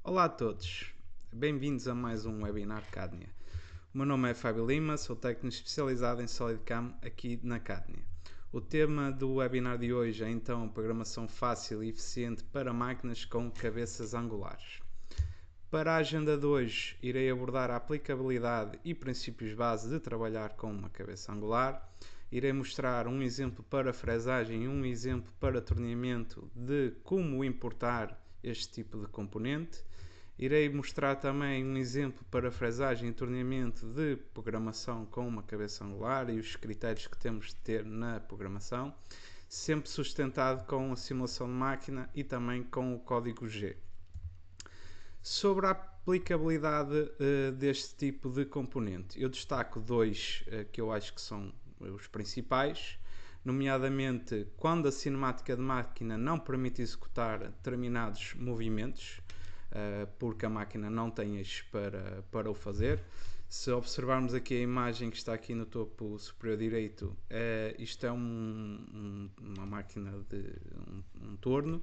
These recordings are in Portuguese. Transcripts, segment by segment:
Olá a todos, bem-vindos a mais um webinar Cadnia. O meu nome é Fábio Lima, sou técnico especializado em SolidCAM aqui na Cadnia. O tema do webinar de hoje é então programação fácil e eficiente para máquinas com cabeças angulares. Para a agenda de hoje, irei abordar a aplicabilidade e princípios base de trabalhar com uma cabeça angular. Irei mostrar um exemplo para fresagem e um exemplo para torneamento de como importar este tipo de componente. Irei mostrar também um exemplo para fresagem e torneamento de programação com uma cabeça angular e os critérios que temos de ter na programação, sempre sustentado com a simulação de máquina e também com o código G. Sobre a aplicabilidade deste tipo de componente, eu destaco dois que eu acho que são os principais, nomeadamente quando a cinemática de máquina não permite executar determinados movimentos, porque a máquina não tem eixos para o fazer. Se observarmos aqui a imagem que está aqui no topo superior direito, isto é uma máquina de um torno.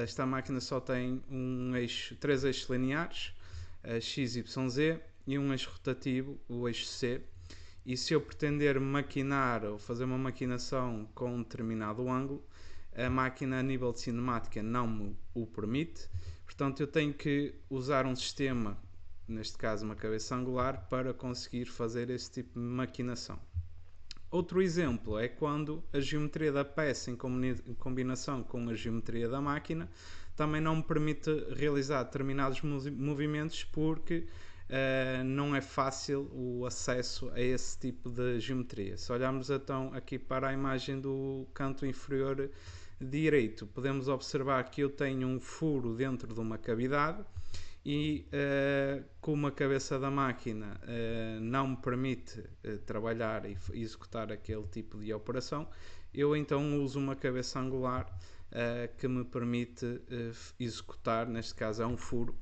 Esta máquina só tem três eixos lineares, X, Y, Z, e um eixo rotativo, o eixo C. E se eu pretender maquinar ou fazer uma maquinação com um determinado ângulo, a máquina a nível de cinemática não me o permite. Portanto, eu tenho que usar um sistema, neste caso uma cabeça angular, para conseguir fazer esse tipo de maquinação. Outro exemplo é quando a geometria da peça em combinação com a geometria da máquina também não me permite realizar determinados movimentos porque não é fácil o acesso a esse tipo de geometria. Se olharmos então aqui para a imagem do canto inferior direito, podemos observar que eu tenho um furo dentro de uma cavidade e como a cabeça da máquina não me permite trabalhar e executar aquele tipo de operação, eu então uso uma cabeça angular que me permite executar, neste caso é um furo,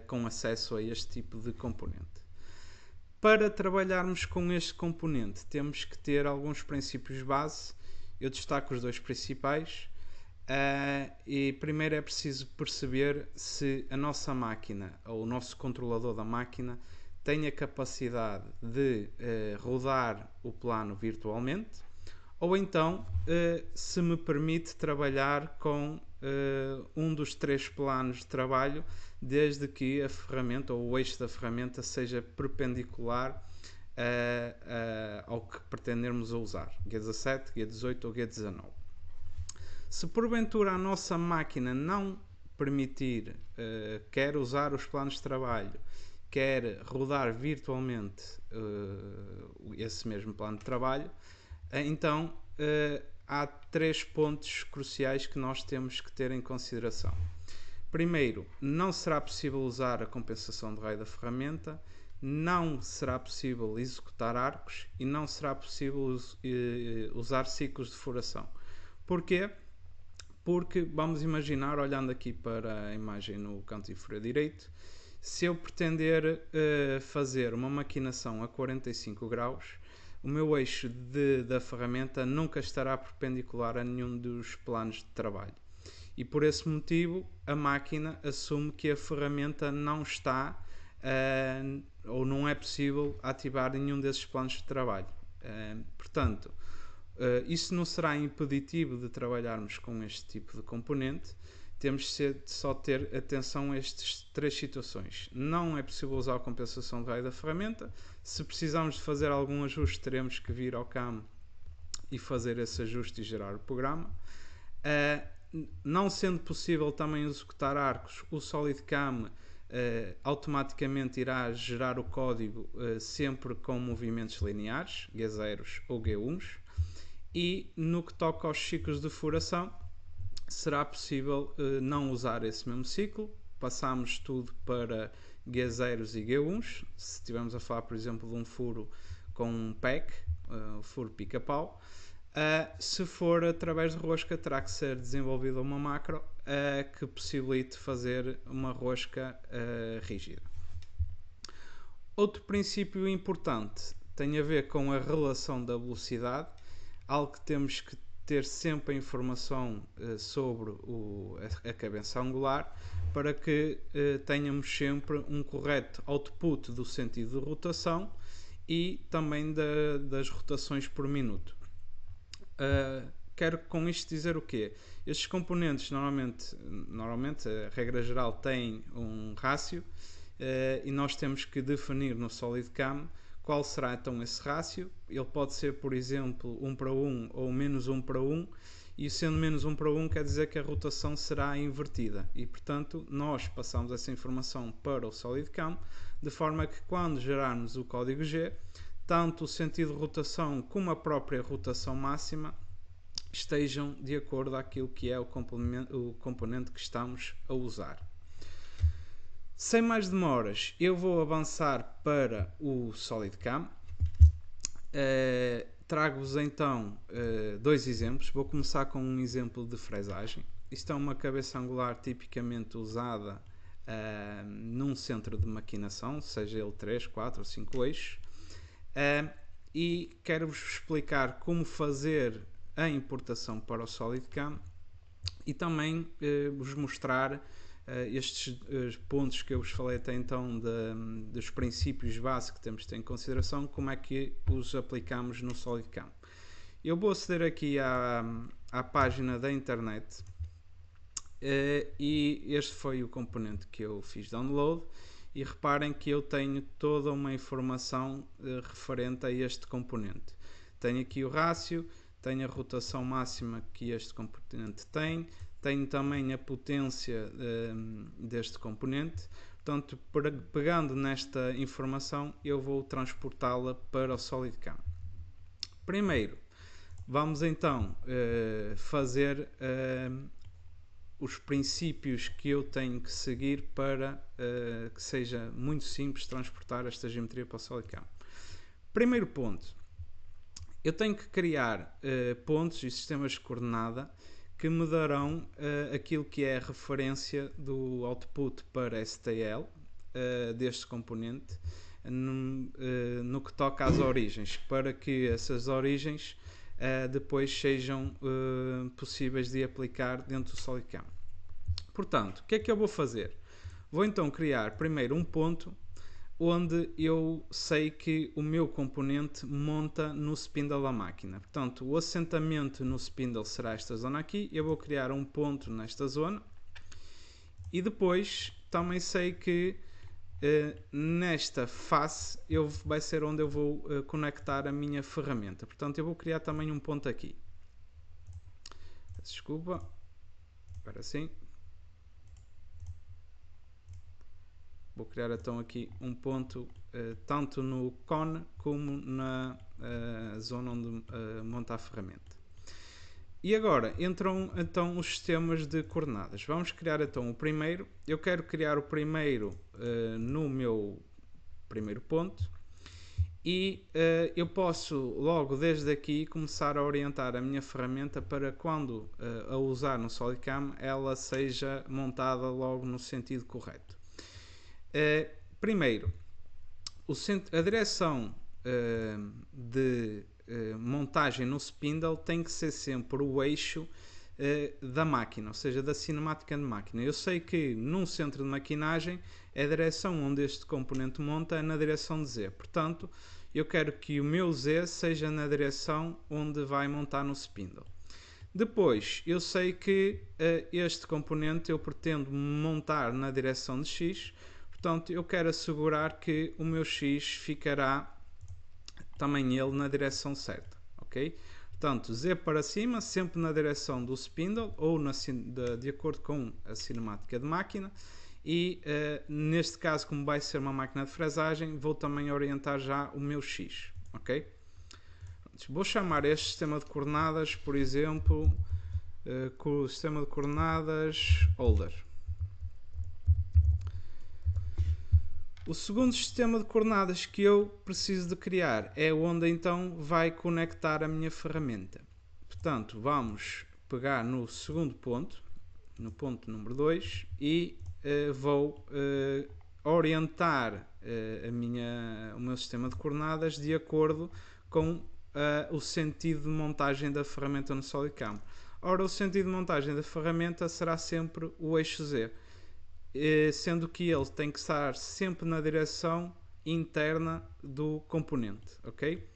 com acesso a este tipo de componente. Para trabalharmos com este componente temos que ter alguns princípios base. Eu destaco os dois principais. E primeiro é preciso perceber se a nossa máquina ou o nosso controlador da máquina tem a capacidade de rodar o plano virtualmente, ou então se me permite trabalhar com um dos três planos de trabalho, desde que a ferramenta ou o eixo da ferramenta seja perpendicular ao que pretendermos usar, G17, G18 ou G19. Se porventura a nossa máquina não permitir quer usar os planos de trabalho, quer rodar virtualmente esse mesmo plano de trabalho, então há três pontos cruciais que nós temos que ter em consideração. Primeiro, não será possível usar a compensação de raio da ferramenta, não será possível executar arcos e não será possível usar ciclos de furação. Porquê? Porque vamos imaginar, olhando aqui para a imagem no canto inferior direito, se eu pretender fazer uma maquinação a 45 graus, o meu eixo da ferramenta nunca estará perpendicular a nenhum dos planos de trabalho. E por esse motivo a máquina assume que a ferramenta não está ou não é possível ativar nenhum desses planos de trabalho. Portanto, isso não será impeditivo de trabalharmos com este tipo de componente. Temos de só ter atenção a estas três situações. Não é possível usar a compensação de raio da ferramenta. Se precisarmos de fazer algum ajuste, teremos que vir ao CAM e fazer esse ajuste e gerar o programa. Não sendo possível também executar arcos, o SolidCAM automaticamente irá gerar o código sempre com movimentos lineares, G0s ou G1s. E no que toca aos ciclos de furação, será possível não usar esse mesmo ciclo. Passamos tudo para G0s e G1s. Se estivermos a falar, por exemplo, de um furo com um PEC, furo pica-pau. Se for através de rosca, terá que ser desenvolvida uma macro que possibilite fazer uma rosca rígida. Outro princípio importante tem a ver com a relação da velocidade, algo que temos que ter sempre a informação sobre a cabeça angular, para que tenhamos sempre um correto output do sentido de rotação e também das rotações por minuto. Quero com isto dizer o quê? Estes componentes normalmente a regra geral, têm um rácio e nós temos que definir no SolidCAM qual será então esse rácio. Ele pode ser, por exemplo, 1:1 ou menos 1:1, e sendo menos 1:1 quer dizer que a rotação será invertida, e portanto nós passamos essa informação para o SolidCAM, de forma que quando gerarmos o código G, tanto o sentido de rotação como a própria rotação máxima estejam de acordo com aquilo que é o componente que estamos a usar. Sem mais demoras, eu vou avançar para o SolidCAM. Trago-vos então dois exemplos. Vou começar com um exemplo de fresagem. Isto é uma cabeça angular tipicamente usada num centro de maquinação, seja ele 3, 4 ou 5 eixos. E quero-vos explicar como fazer a importação para o SolidCAM e também vos mostrar estes pontos que eu vos falei até então dos princípios básicos que temos de ter em consideração, como é que os aplicamos no SolidCAM. Eu vou aceder aqui à página da internet e este foi o componente que eu fiz download, e reparem que eu tenho toda uma informação referente a este componente. Tenho aqui o rácio, tenho a rotação máxima que este componente tem, tenho também a potência deste componente. Portanto, pegando nesta informação, eu vou transportá-la para o SolidCAM. Primeiro, vamos então fazer os princípios que eu tenho que seguir para que seja muito simples transportar esta geometria para o SolidCAM. Primeiro ponto, eu tenho que criar pontos e sistemas de coordenada que me darão aquilo que é a referência do output para STL deste componente no que toca às origens, para que essas origens depois sejam possíveis de aplicar dentro do SolidCAM. Portanto, o que é que eu vou fazer? Vou então criar primeiro um ponto onde eu sei que o meu componente monta no spindle da máquina. Portanto, o assentamento no spindle será esta zona aqui. Eu vou criar um ponto nesta zona e depois também sei que nesta face vai ser onde eu vou conectar a minha ferramenta. Portanto, eu vou criar também um ponto aqui. Desculpa. Agora sim. Vou criar então aqui um ponto tanto no cone como na zona onde monta a ferramenta. E agora entram então os sistemas de coordenadas. Vamos criar então o primeiro. Eu quero criar o primeiro no meu primeiro ponto. E eu posso logo desde aqui começar a orientar a minha ferramenta para quando a usar no SolidCAM ela seja montada logo no sentido correto. Primeiro, a direção de montagem no spindle tem que ser sempre o eixo da máquina, ou seja, da cinemática de máquina. Eu sei que num centro de maquinagem a direção onde este componente monta é na direção de Z, portanto eu quero que o meu Z seja na direção onde vai montar no spindle. Depois eu sei que este componente eu pretendo montar na direção de X, portanto eu quero assegurar que o meu X ficará também ele na direção certa, ok? Portanto, Z para cima, sempre na direção do spindle ou de acordo com a cinemática de máquina, e neste caso, como vai ser uma máquina de fresagem, vou também orientar já o meu X, ok? Vou chamar este sistema de coordenadas, por exemplo, com o sistema de coordenadas holder. O segundo sistema de coordenadas que eu preciso de criar é onde então vai conectar a minha ferramenta. Portanto, vamos pegar no segundo ponto, no ponto número 2, e vou orientar o meu sistema de coordenadas de acordo com o sentido de montagem da ferramenta no SolidCam. Ora, o sentido de montagem da ferramenta será sempre o eixo Z, sendo que ele tem que estar sempre na direção interna do componente, ok?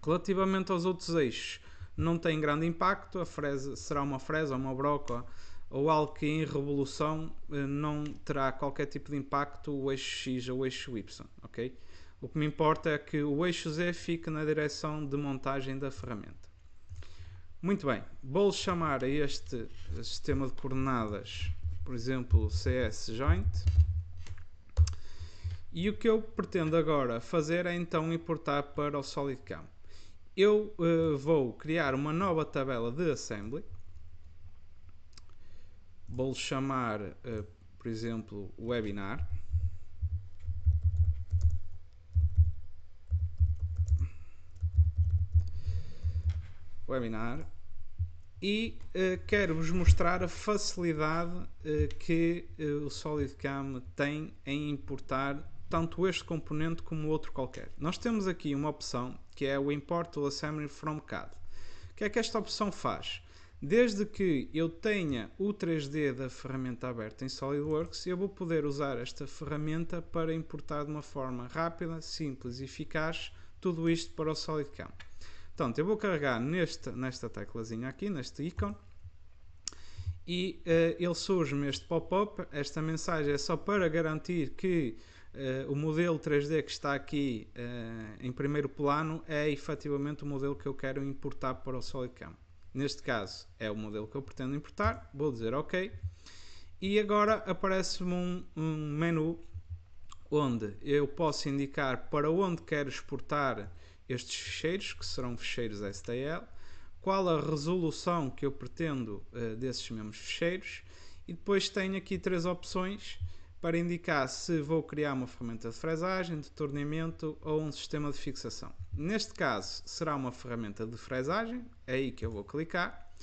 Relativamente aos outros eixos, não tem grande impacto, a fresa será uma fresa ou uma broca ou algo que em revolução não terá qualquer tipo de impacto o eixo X ou o eixo Y, ok? O que me importa é que o eixo Z fique na direção de montagem da ferramenta. Muito bem, vou chamar a este sistema de coordenadas, por exemplo, CS Joint. E o que eu pretendo agora fazer é então importar para o SolidCam. Eu vou criar uma nova tabela de assembly. Vou chamar, por exemplo, webinar. E quero-vos mostrar a facilidade que o SolidCam tem em importar tanto este componente como outro qualquer. Nós temos aqui uma opção que é o Import to Assembly from CAD. O que é que esta opção faz? Desde que eu tenha o 3D da ferramenta aberta em SolidWorks, eu vou poder usar esta ferramenta para importar de uma forma rápida, simples e eficaz tudo isto para o SolidCam. Portanto, eu vou carregar nesta teclazinha aqui, neste ícone, e ele surge-me este pop-up. Esta mensagem é só para garantir que o modelo 3D que está aqui em primeiro plano é efetivamente o modelo que eu quero importar para o SolidCam. Neste caso é o modelo que eu pretendo importar, vou dizer OK. E agora aparece-me um menu onde eu posso indicar para onde quero exportar estes ficheiros, que serão ficheiros STL, qual a resolução que eu pretendo desses mesmos ficheiros, e depois tenho aqui 3 opções para indicar se vou criar uma ferramenta de fresagem, de torneamento ou um sistema de fixação. Neste caso será uma ferramenta de fresagem, é aí que eu vou clicar,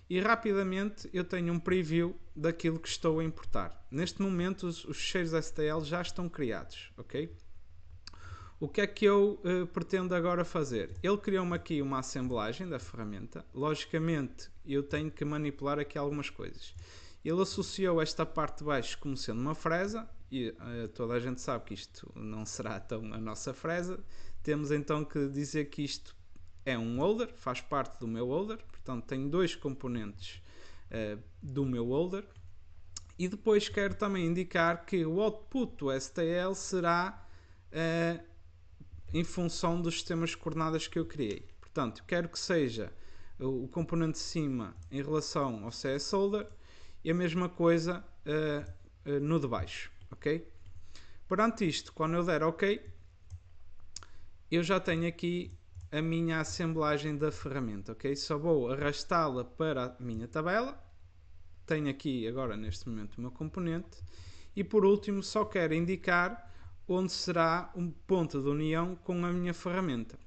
e rapidamente eu tenho um preview daquilo que estou a importar. Neste momento os ficheiros STL já estão criados, ok? O que é que eu pretendo agora fazer? Ele criou-me aqui uma assemblagem da ferramenta. Logicamente, eu tenho que manipular aqui algumas coisas. Ele associou esta parte de baixo como sendo uma fresa, e toda a gente sabe que isto não será tão a nossa fresa. Temos então que dizer que isto é um holder, faz parte do meu holder, portanto tenho 2 componentes do meu holder. E depois quero também indicar que o output do STL será em função dos sistemas de coordenadas que eu criei. Portanto, eu quero que seja o componente de cima em relação ao CS Holder e a mesma coisa no de baixo, ok? Perante isto, quando eu der OK, eu já tenho aqui a minha assemblagem da ferramenta, ok? Só vou arrastá-la para a minha tabela. Tenho aqui agora neste momento o meu componente e por último só quero indicar onde será um ponto de união com a minha ferramenta.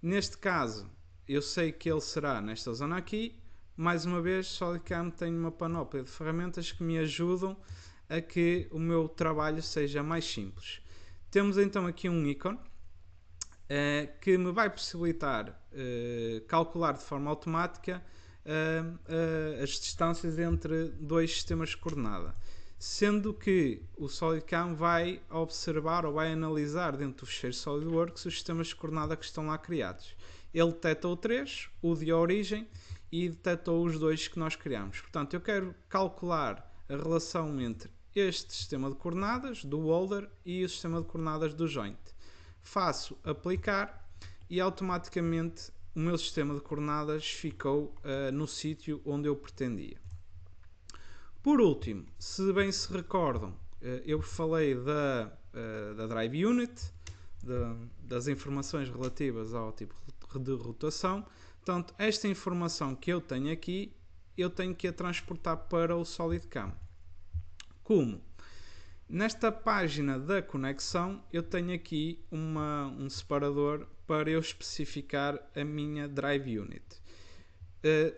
Neste caso, eu sei que ele será nesta zona aqui. Mais uma vez, SolidCam tem uma panóplia de ferramentas que me ajudam a que o meu trabalho seja mais simples. Temos então aqui um ícone que me vai possibilitar calcular de forma automática as distâncias entre 2 sistemas de coordenada. Sendo que o SolidCam vai observar ou vai analisar dentro do ficheiro SolidWorks os sistemas de coordenada que estão lá criados. Ele detectou 3, o de origem, e detectou os 2 que nós criamos. Portanto, eu quero calcular a relação entre este sistema de coordenadas do holder e o sistema de coordenadas do joint. Faço aplicar e automaticamente o meu sistema de coordenadas ficou no sítio onde eu pretendia. Por último, se bem se recordam, eu falei da Drive Unit, das informações relativas ao tipo de rotação. Portanto, esta informação que eu tenho aqui, eu tenho que a transportar para o SolidCam. Como? Nesta página da conexão, eu tenho aqui um separador para eu especificar a minha Drive Unit.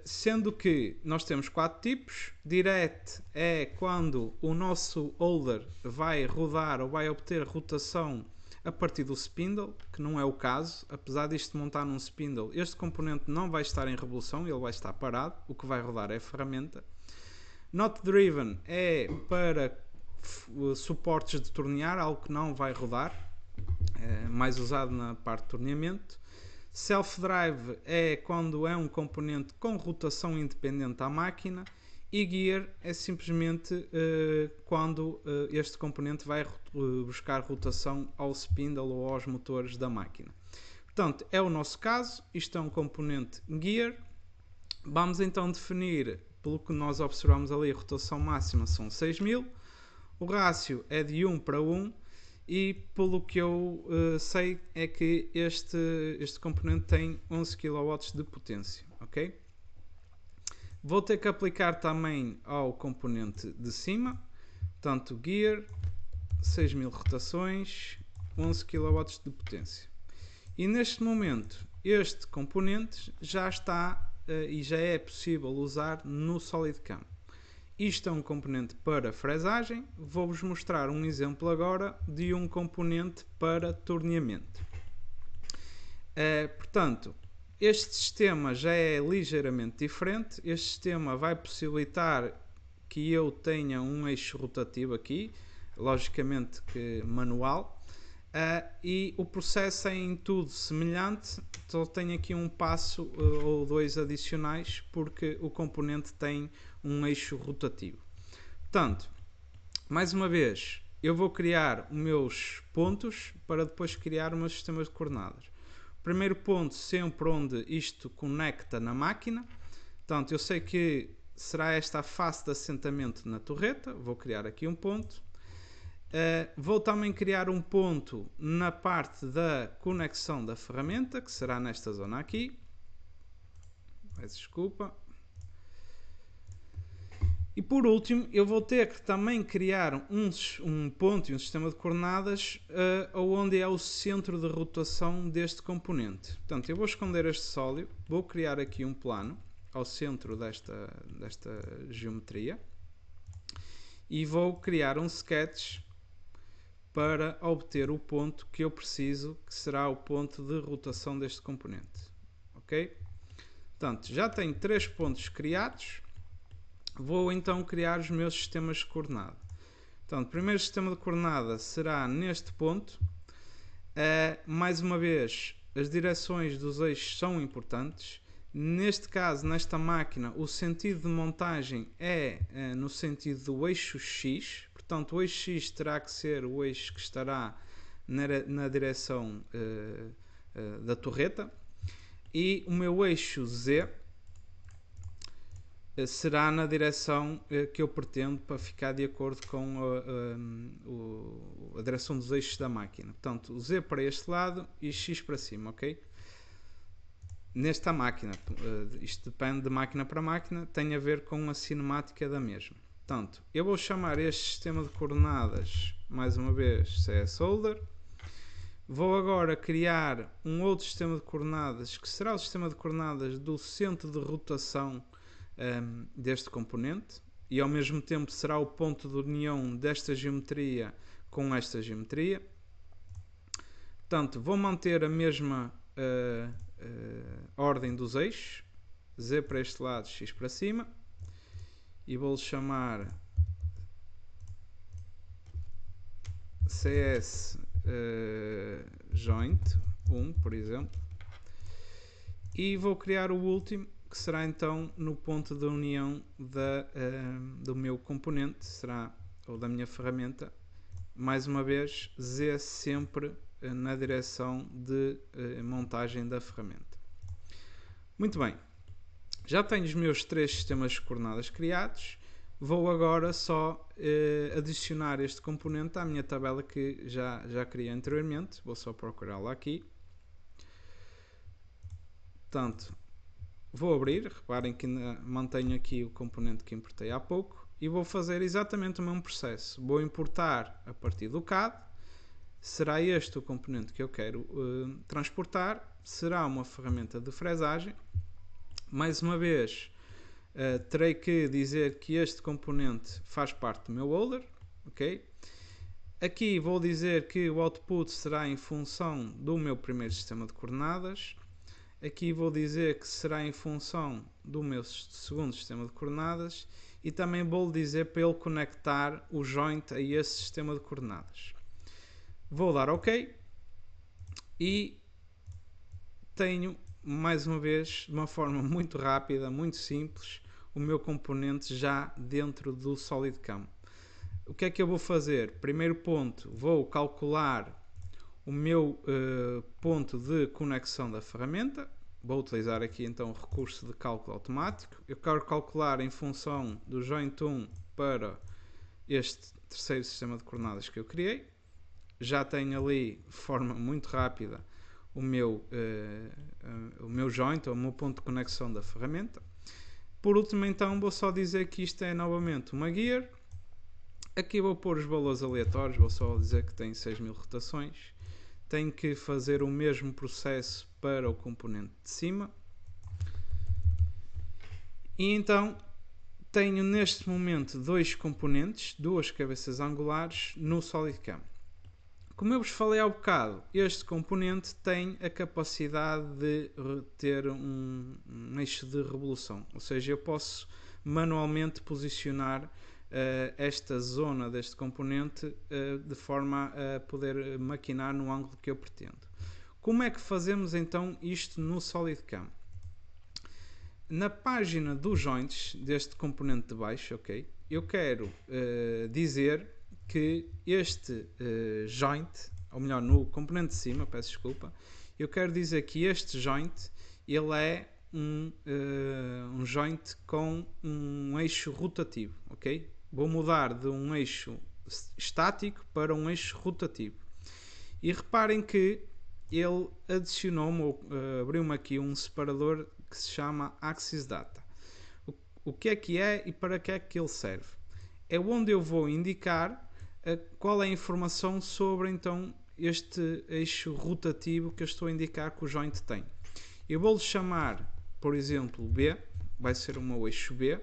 Sendo que nós temos 4 tipos. Direct é quando o nosso holder vai rodar ou vai obter rotação a partir do spindle, que não é o caso. Apesar disto montar num spindle, este componente não vai estar em revolução, ele vai estar parado, o que vai rodar é a ferramenta. Not driven é para suportes de tornear, algo que não vai rodar, é mais usado na parte de torneamento. Self-drive é quando é um componente com rotação independente à máquina, e gear é simplesmente quando este componente vai buscar rotação ao spindle ou aos motores da máquina. Portanto, é o nosso caso, isto é um componente gear. Vamos então definir, pelo que nós observamos ali, a rotação máxima são 6000, o rácio é de 1 para 1, e pelo que eu sei é que este componente tem 11 kW de potência, ok? Vou ter que aplicar também ao componente de cima, portanto gear, 6000 rotações, 11 kW de potência. E neste momento este componente já está e já é possível usar no SolidCAM. Isto é um componente para fresagem. Vou-vos mostrar um exemplo agora de um componente para torneamento. Portanto, este sistema já é ligeiramente diferente. Este sistema vai possibilitar que eu tenha um eixo rotativo aqui, logicamente que manual, e o processo é em tudo semelhante, só tenho aqui um passo ou dois adicionais, porque o componente tem um eixo rotativo. Portanto, mais uma vez, eu vou criar os meus pontos para depois criar o meu sistema de coordenadas. Primeiro ponto, sempre onde isto conecta na máquina. Portanto, eu sei que será esta a face de assentamento na torreta. Vou criar aqui um ponto. Vou também criar um ponto na parte da conexão da ferramenta, que será nesta zona aqui. Peço desculpa. E por último, eu vou ter que também criar um ponto e um sistema de coordenadas onde é o centro de rotação deste componente. Portanto, eu vou esconder este sólido, vou criar aqui um plano ao centro desta geometria e vou criar um sketch para obter o ponto que eu preciso, que será o ponto de rotação deste componente. Ok? Portanto, já tenho 3 pontos criados. Vou então criar os meus sistemas de coordenada. Então, o primeiro sistema de coordenada será neste ponto. Mais uma vez, as direções dos eixos são importantes. Neste caso, nesta máquina, o sentido de montagem é no sentido do eixo X. Portanto, o eixo X terá que ser o eixo que estará na direção da torreta. E o meu eixo Z será na direção que eu pretendo para ficar de acordo com a direção dos eixos da máquina. Portanto, o Z para este lado e X para cima, ok? Nesta máquina, isto depende de máquina para máquina, tem a ver com a cinemática da mesma. Portanto, eu vou chamar este sistema de coordenadas, mais uma vez, CS Holder. Vou agora criar um outro sistema de coordenadas, que será o sistema de coordenadas do centro de rotação deste componente, e ao mesmo tempo será o ponto de união desta geometria com esta geometria. Portanto, vou manter a mesma ordem dos eixos, Z para este lado, X para cima, e vou-lhe chamar CS Joint 1, por exemplo, e vou criar o último, que será então no ponto de união do meu componente, será, ou da minha ferramenta, mais uma vez, Z sempre na direção de montagem da ferramenta. Muito bem, já tenho os meus 3 sistemas de coordenadas criados. Vou agora só adicionar este componente à minha tabela que já criei anteriormente. Vou só procurá-la aqui. Portanto, vou abrir, reparem que mantenho aqui o componente que importei há pouco e vou fazer exatamente o mesmo processo. Vou importar a partir do CAD, será este o componente que eu quero transportar, será uma ferramenta de fresagem. Mais uma vez, terei que dizer que este componente faz parte do meu holder, ok? Aqui vou dizer que o output será em função do meu primeiro sistema de coordenadas. Aqui vou dizer que será em função do meu segundo sistema de coordenadas. E também vou dizer para ele conectar o joint a esse sistema de coordenadas. Vou dar OK. E tenho, mais uma vez, de uma forma muito rápida, muito simples, o meu componente já dentro do SolidCAM. O que é que eu vou fazer? Primeiro ponto, vou calcular o meu ponto de conexão da ferramenta. Vou utilizar aqui então o recurso de cálculo automático. Eu quero calcular em função do joint 1 para este terceiro sistema de coordenadas que eu criei. Já tenho ali, de forma muito rápida, o meu joint, ou o meu ponto de conexão da ferramenta. Por último, então, vou só dizer que isto é novamente uma gear. Aqui vou pôr os valores aleatórios, vou só dizer que tem 6.000 rotações. Tenho que fazer o mesmo processo para o componente de cima. E então, tenho neste momento dois componentes, duas cabeças angulares no SolidCAM. Como eu vos falei há bocado, este componente tem a capacidade de ter um eixo de revolução, ou seja, eu posso manualmente posicionar esta zona deste componente de forma a poder maquinar no ângulo que eu pretendo. Como é que fazemos então isto no SolidCAM? Na página dos joints deste componente de baixo, ok, eu quero dizer que este joint, ou melhor, no componente de cima, peço desculpa, eu quero dizer que este joint ele é um joint com um eixo rotativo, ok? Vou mudar de um eixo estático para um eixo rotativo. E reparem que ele adicionou-me, ou abriu-me aqui um separador que se chama Axis Data. O que é e para que é que ele serve? É onde eu vou indicar qual é a informação sobre então este eixo rotativo que eu estou a indicar que o joint tem. Eu vou-lhe chamar, por exemplo, B, vai ser o meu eixo B.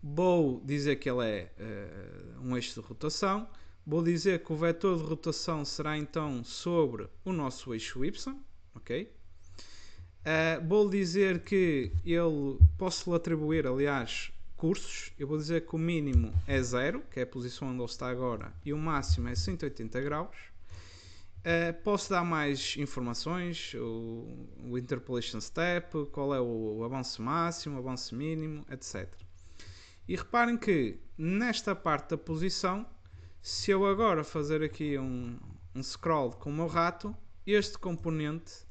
Vou dizer que ele é um eixo de rotação. Vou dizer que o vetor de rotação será então sobre o nosso eixo Y, ok? Vou dizer que posso-lhe atribuir, aliás, cursos. Eu vou dizer que o mínimo é 0, que é a posição onde ele está agora, e o máximo é 180 graus. Posso dar mais informações, o interpolation step, qual é o avanço máximo, o avanço mínimo, etc. E reparem que nesta parte da posição, se eu agora fazer aqui um scroll com o meu rato, este componente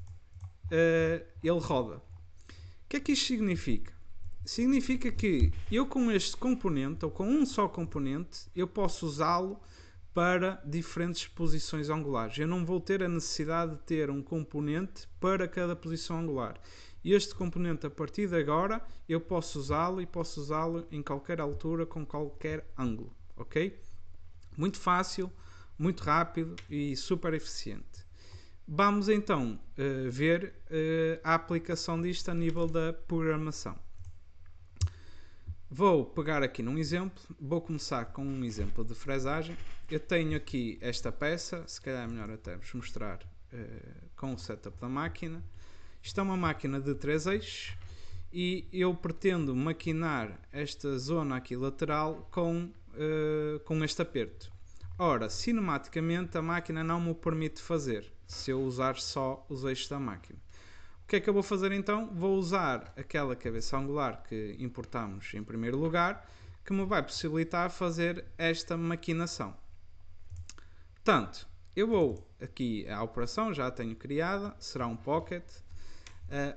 ele roda. O que é que isto significa? Significa que eu com este componente, ou com um só componente, eu posso usá-lo para diferentes posições angulares. Eu não vou ter a necessidade de ter um componente para cada posição angular. Este componente, a partir de agora, eu posso usá-lo e posso usá-lo em qualquer altura, com qualquer ângulo. Ok? Muito fácil, muito rápido e super eficiente. Vamos então ver a aplicação disto a nível da programação. Vou pegar aqui num exemplo, vou começar com um exemplo de fresagem. Eu tenho aqui esta peça, se calhar é melhor até vos mostrar com o setup da máquina. Isto é uma máquina de 3 eixos e eu pretendo maquinar esta zona aqui lateral com este aperto. Ora, cinematicamente a máquina não me permite fazer, se eu usar só os eixos da máquina. O que é que eu vou fazer então? Vou usar aquela cabeça angular que importamos em primeiro lugar, que me vai possibilitar fazer esta maquinação. Portanto, eu vou aqui, a operação já a tenho criada, será um pocket.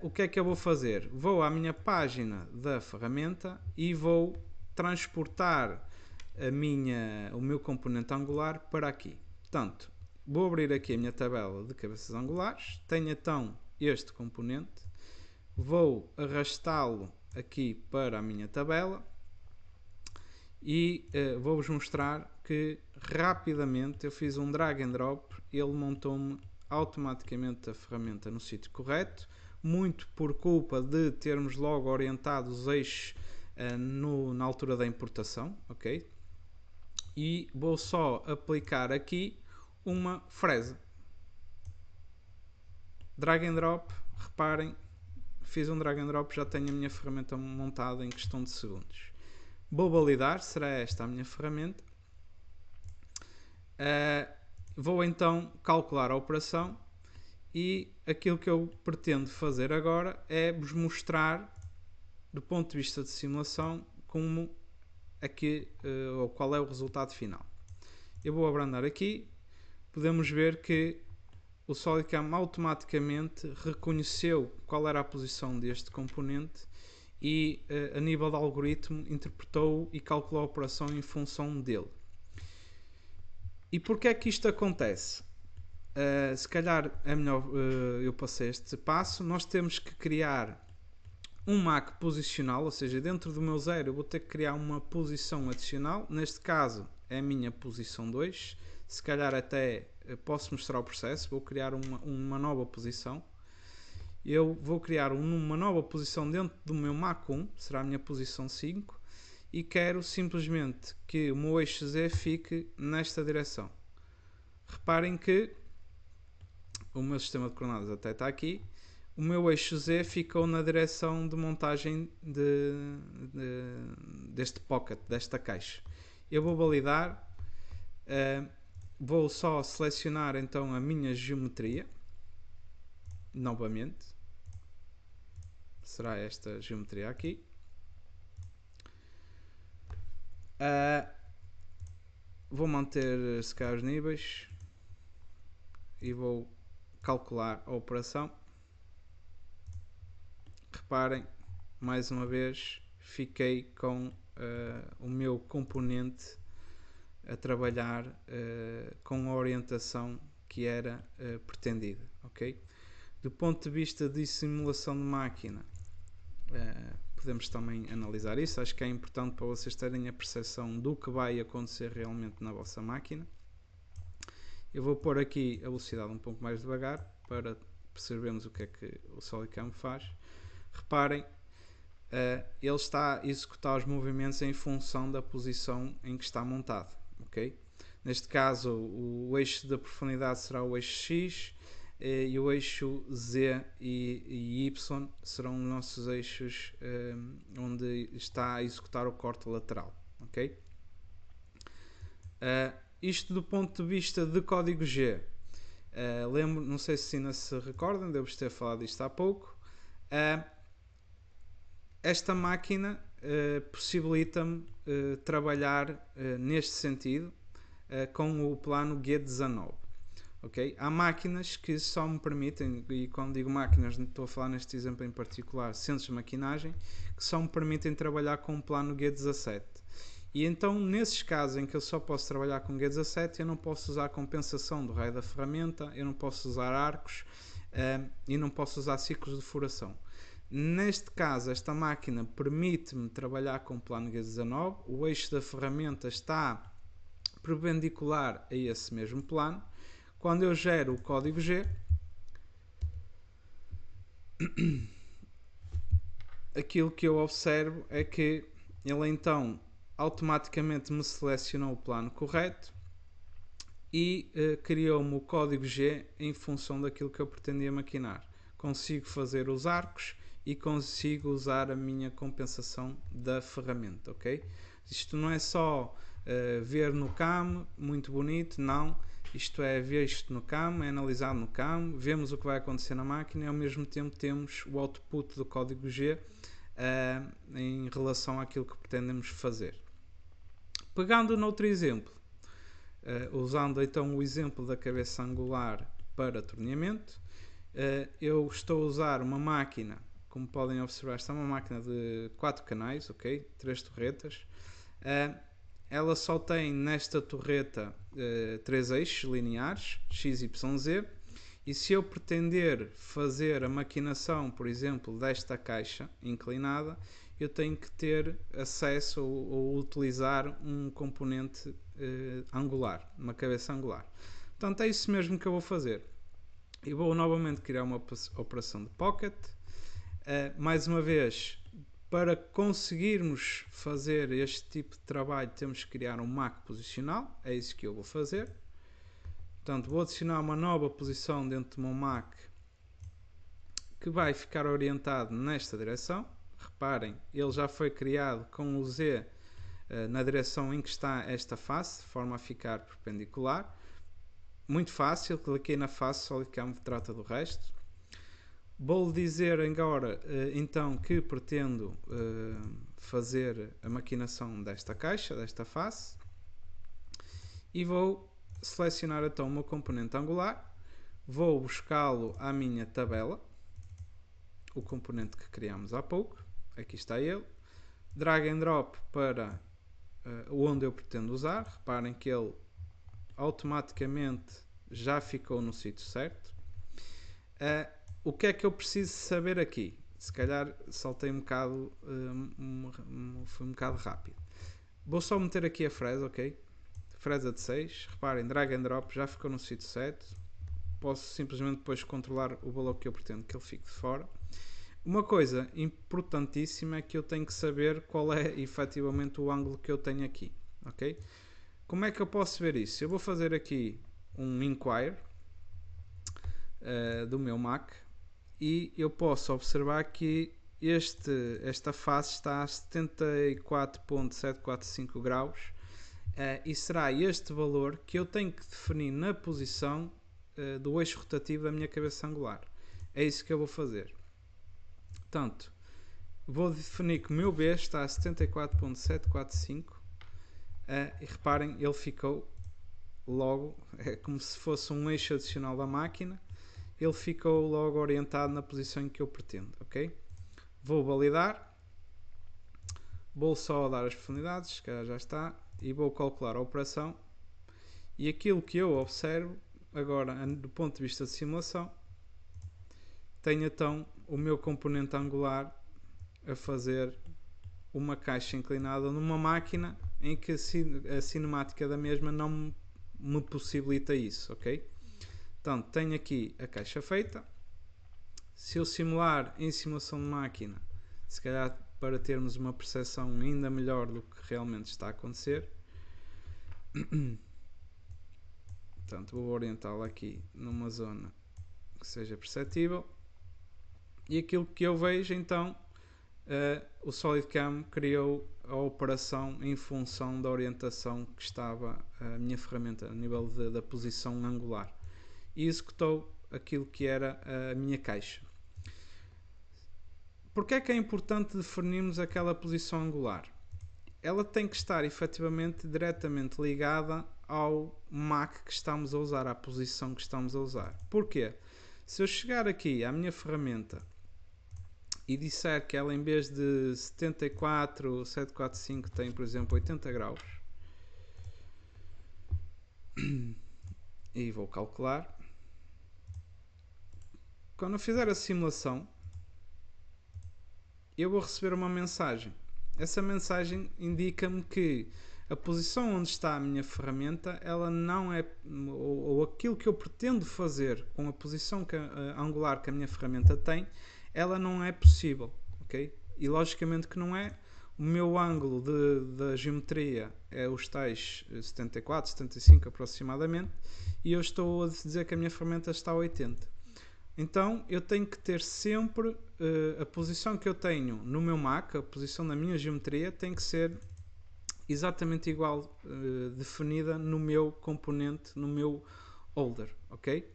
O que é que eu vou fazer? Vou à minha página da ferramenta e vou transportar o meu componente angular para aqui. Portanto, vou abrir aqui a minha tabela de cabeças angulares, tenho então este componente, vou arrastá-lo aqui para a minha tabela e vou-vos mostrar que rapidamente eu fiz um drag and drop, ele montou-me automaticamente a ferramenta no sítio correto, muito por culpa de termos logo orientado os eixos na altura da importação, ok? e vou só aplicar aqui uma fresa. Drag and drop, reparem, fiz um drag and drop, já tenho a minha ferramenta montada em questão de segundos. Vou validar, será esta a minha ferramenta. Vou então calcular a operação e aquilo que eu pretendo fazer agora é vos mostrar, do ponto de vista de simulação, como aqui, ou qual é o resultado final. Eu vou abrandar aqui, podemos ver que o SolidCam automaticamente reconheceu qual era a posição deste componente e, a nível de algoritmo, interpretou e calculou a operação em função dele. E porquê é que isto acontece? Se calhar é melhor eu passei este passo. Nós temos que criar um MAC posicional, ou seja, dentro do meu 0 eu vou ter que criar uma posição adicional. Neste caso é a minha posição 2. Se calhar até posso mostrar o processo. Vou criar uma nova posição. Eu vou criar uma nova posição dentro do meu MAC 1, será a minha posição 5. E quero simplesmente que o meu eixo Z fique nesta direção. Reparem que o meu sistema de coordenadas até está aqui. O meu eixo Z ficou na direção de montagem deste pocket, desta caixa. Eu vou validar. Vou só selecionar então a minha geometria. Novamente. Será esta geometria aqui. Vou manter se calhar os níveis e vou calcular a operação. Reparem, mais uma vez fiquei com o meu componente a trabalhar com a orientação que era pretendida, ok? Do ponto de vista de simulação de máquina, podemos também analisar isso. Acho que é importante para vocês terem a percepção do que vai acontecer realmente na vossa máquina. Eu vou pôr aqui a velocidade um pouco mais devagar para percebermos o que é que o SolidCam faz. Reparem, ele está a executar os movimentos em função da posição em que está montado, ok? Neste caso, o eixo da profundidade será o eixo X, e o eixo Z e Y serão os nossos eixos onde está a executar o corte lateral, ok? Isto do ponto de vista de código G. Lembro, não sei se ainda se recordam, devo ter falado disto há pouco. Esta máquina possibilita-me trabalhar neste sentido com o plano G19. Okay? Há máquinas que só me permitem, e quando digo máquinas estou a falar neste exemplo em particular, centros de maquinagem, que só me permitem trabalhar com o plano G17. E então, nesses casos em que eu só posso trabalhar com G17, eu não posso usar compensação do raio da ferramenta, eu não posso usar arcos e não posso usar ciclos de furação. Neste caso, esta máquina permite-me trabalhar com o plano G19, o eixo da ferramenta está perpendicular a esse mesmo plano. Quando eu gero o código G, aquilo que eu observo é que ele então automaticamente me selecionou o plano correto e criou-me o código G em função daquilo que eu pretendia maquinar. Consigo fazer os arcos e consigo usar a minha compensação da ferramenta, ok? Isto não é só ver no CAM, muito bonito, não. Isto é ver isto no CAM, é analisado no CAM, vemos o que vai acontecer na máquina e ao mesmo tempo temos o output do código G em relação àquilo que pretendemos fazer. Pegando noutro exemplo, usando então o exemplo da cabeça angular para torneamento, eu estou a usar uma máquina, como podem observar, esta é uma máquina de 4 canais, ok? 3 torretas. Ela só tem nesta torreta 3 eixos lineares, X, Y, Z, e se eu pretender fazer a maquinação, por exemplo, desta caixa inclinada, eu tenho que ter acesso ou utilizar um componente angular, uma cabeça angular. Portanto, é isso mesmo que eu vou fazer. Eu vou novamente criar uma operação de pocket. Mais uma vez, para conseguirmos fazer este tipo de trabalho temos que criar um MAC posicional, é isso que eu vou fazer. Portanto, vou adicionar uma nova posição dentro do meu MAC que vai ficar orientado nesta direção. Reparem, ele já foi criado com o Z na direção em que está esta face, de forma a ficar perpendicular. Muito fácil, cliquei na face, SolidCam trata do resto. Vou dizer agora então que pretendo fazer a maquinação desta caixa, desta face, e vou selecionar então o meu componente angular, vou buscá-lo à minha tabela, o componente que criamos há pouco, aqui está ele, drag and drop para onde eu pretendo usar. Reparem que ele automaticamente já ficou no sítio certo. O que é que eu preciso saber aqui? Se calhar saltei um bocado, foi um bocado rápido. Vou só meter aqui a fresa, ok? Fresa de 6, reparem, drag and drop já ficou no sítio certo. Posso simplesmente depois controlar o valor que eu pretendo que ele fique de fora. Uma coisa importantíssima é que eu tenho que saber qual é efetivamente o ângulo que eu tenho aqui, ok? Como é que eu posso ver isso? Eu vou fazer aqui um inquire do meu MAC e eu posso observar que esta face está a 74.745 graus e será este valor que eu tenho que definir na posição do eixo rotativo da minha cabeça angular. É isso que eu vou fazer. Portanto, vou definir que o meu B está a 74.745 e reparem, ele ficou logo, é como se fosse um eixo adicional da máquina, ele ficou logo orientado na posição em que eu pretendo, ok? Vou validar, vou só dar as profundidades, que já está, e vou calcular a operação, e aquilo que eu observo, agora do ponto de vista de simulação, tenho então o meu componente angular a fazer uma caixa inclinada numa máquina em que a cinemática da mesma não me possibilita isso, ok? Portanto, tenho aqui a caixa feita. Se eu simular em simulação de máquina, se calhar para termos uma percepção ainda melhor do que realmente está a acontecer, portanto, vou orientá-la aqui numa zona que seja perceptível. E aquilo que eu vejo então, o SolidCam criou a operação em função da orientação que estava a minha ferramenta a nível da posição angular e executou aquilo que era a minha caixa. Porque é que é importante definirmos aquela posição angular? Ela tem que estar efetivamente diretamente ligada ao MAC que estamos a usar, à posição que estamos a usar. Porquê? Se eu chegar aqui à minha ferramenta e disser que ela em vez de 74.745 tem, por exemplo, 80 graus, e vou calcular, quando eu fizer a simulação, eu vou receber uma mensagem. Essa mensagem indica-me que a posição onde está a minha ferramenta, ela não é, ou aquilo que eu pretendo fazer com a posição angular que a minha ferramenta tem, ela não é possível, ok? E logicamente que não é. O meu ângulo da geometria é os tais 74, 75 aproximadamente, e eu estou a dizer que a minha ferramenta está a 80. Então eu tenho que ter sempre a posição que eu tenho no meu MAC, a posição da minha geometria, tem que ser exatamente igual, definida no meu componente, no meu holder, ok?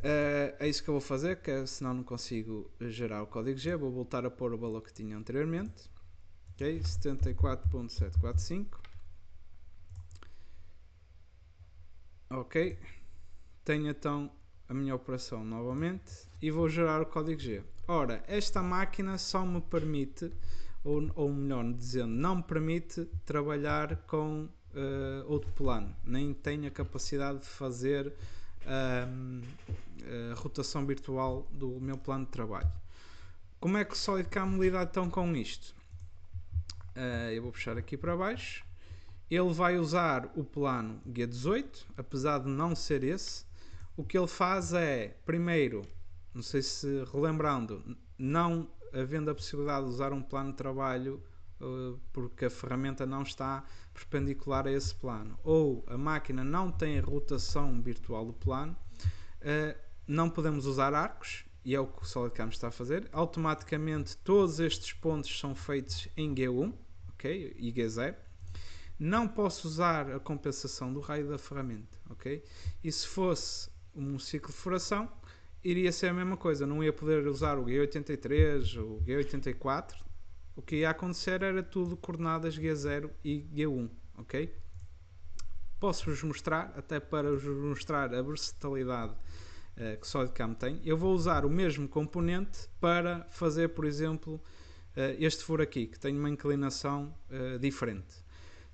É isso que eu vou fazer, que senão não consigo gerar o código G. Vou voltar a pôr o valor que tinha anteriormente, ok? 74.745, ok? Tenho então a minha operação novamente e vou gerar o código G. Ora, esta máquina só me permite, ou melhor dizendo, não me permite trabalhar com outro plano, nem tenho a capacidade de fazer a rotação virtual do meu plano de trabalho. Como é que o SolidCam lida então com isto? Eu vou puxar aqui para baixo. Ele vai usar o plano G18, apesar de não ser esse. O que ele faz é, primeiro, não sei se relembrando, não havendo a possibilidade de usar um plano de trabalho porque a ferramenta não está perpendicular a esse plano, ou a máquina não tem a rotação virtual do plano, não podemos usar arcos, e é o que o SolidCAM está a fazer. Automaticamente todos estes pontos são feitos em G1, ok? E G0. Não posso usar a compensação do raio da ferramenta, ok? E se fosse um ciclo de furação, iria ser a mesma coisa, não ia poder usar o G83 ou o G84. O que ia acontecer era tudo coordenadas G0 e G1, ok? Posso-vos mostrar, até para vos mostrar a versatilidade que o SolidCAM tem. Eu vou usar o mesmo componente para fazer, por exemplo, este furo aqui, que tem uma inclinação diferente.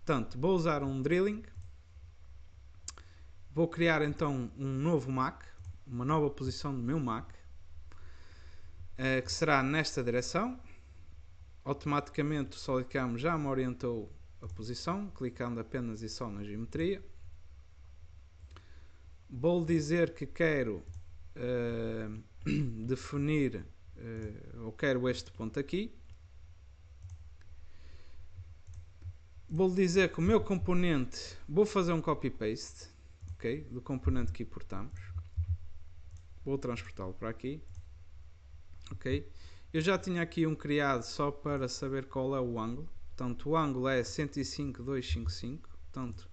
Portanto, vou usar um drilling, vou criar então um novo MAC, uma nova posição do meu MAC, que será nesta direção. Automaticamente o SolidCAM já me orientou a posição, clicando apenas e só na geometria. Vou dizer que quero definir, ou quero este ponto aqui. Vou dizer que o meu componente, vou fazer um copy-paste, okay, do componente que importamos. Vou transportá-lo para aqui. Ok. Eu já tinha aqui um criado só para saber qual é o ângulo. Portanto, o ângulo é 105,255. Portanto,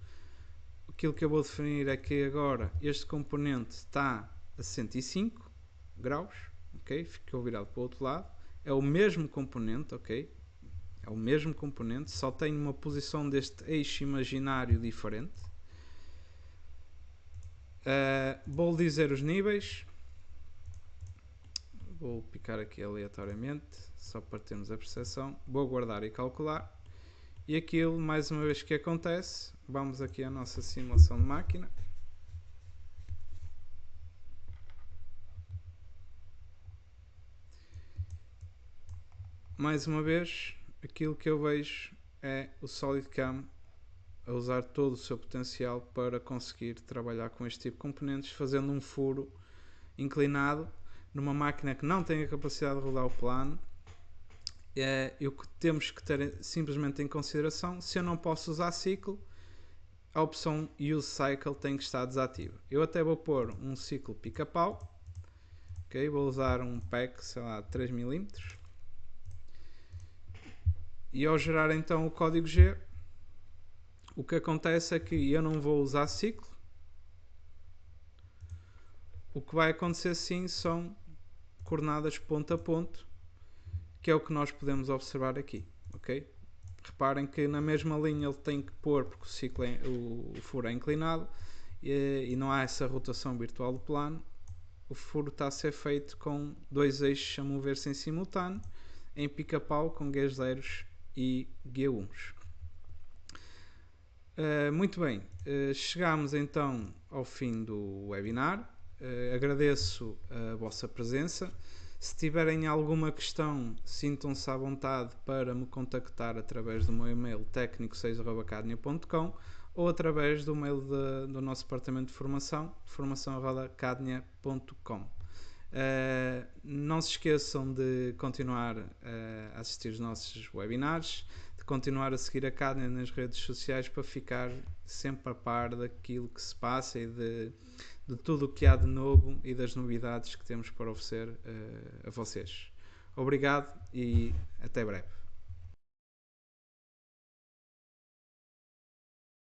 aquilo que eu vou definir é que agora este componente está a 105 graus. Ok? Ficou virado para o outro lado. É o mesmo componente, ok? É o mesmo componente, só tem uma posição deste eixo imaginário diferente. Vou dizer os níveis. Vou picar aqui aleatoriamente, só para termos a percepção. Vou guardar e calcular. E aquilo, mais uma vez que acontece, vamos aqui à nossa simulação de máquina. Mais uma vez, aquilo que eu vejo é o SolidCAM a usar todo o seu potencial para conseguir trabalhar com este tipo de componentes, fazendo um furo inclinado numa máquina que não tem a capacidade de rodar o plano. E o que temos que ter simplesmente em consideração, se eu não posso usar ciclo, a opção Use Cycle tem que estar desativa. Eu até vou pôr um ciclo pica-pau, okay? Vou usar um pack, sei lá, 3 mm, e ao gerar então o código G, o que acontece é que eu não vou usar ciclo. O que vai acontecer sim são coordenadas ponto a ponto, que é o que nós podemos observar aqui, ok? Reparem que na mesma linha ele tem que pôr, porque o ciclo o furo é inclinado e não há essa rotação virtual do plano. O furo está a ser feito com dois eixos a mover-se em simultâneo, em pica-pau com G0s e G1s. Muito bem, chegamos então ao fim do webinar. Agradeço a vossa presença. Se tiverem alguma questão, sintam-se à vontade para me contactar através do meu e-mail tecnico6@cadnia.com ou através do mail do nosso departamento de formação, formação@cadnia.com. Não se esqueçam de continuar a assistir os nossos webinars, de continuar a seguir a Cadnia nas redes sociais para ficar sempre a par daquilo que se passa e de tudo o que há de novo e das novidades que temos para oferecer a vocês. Obrigado e até breve.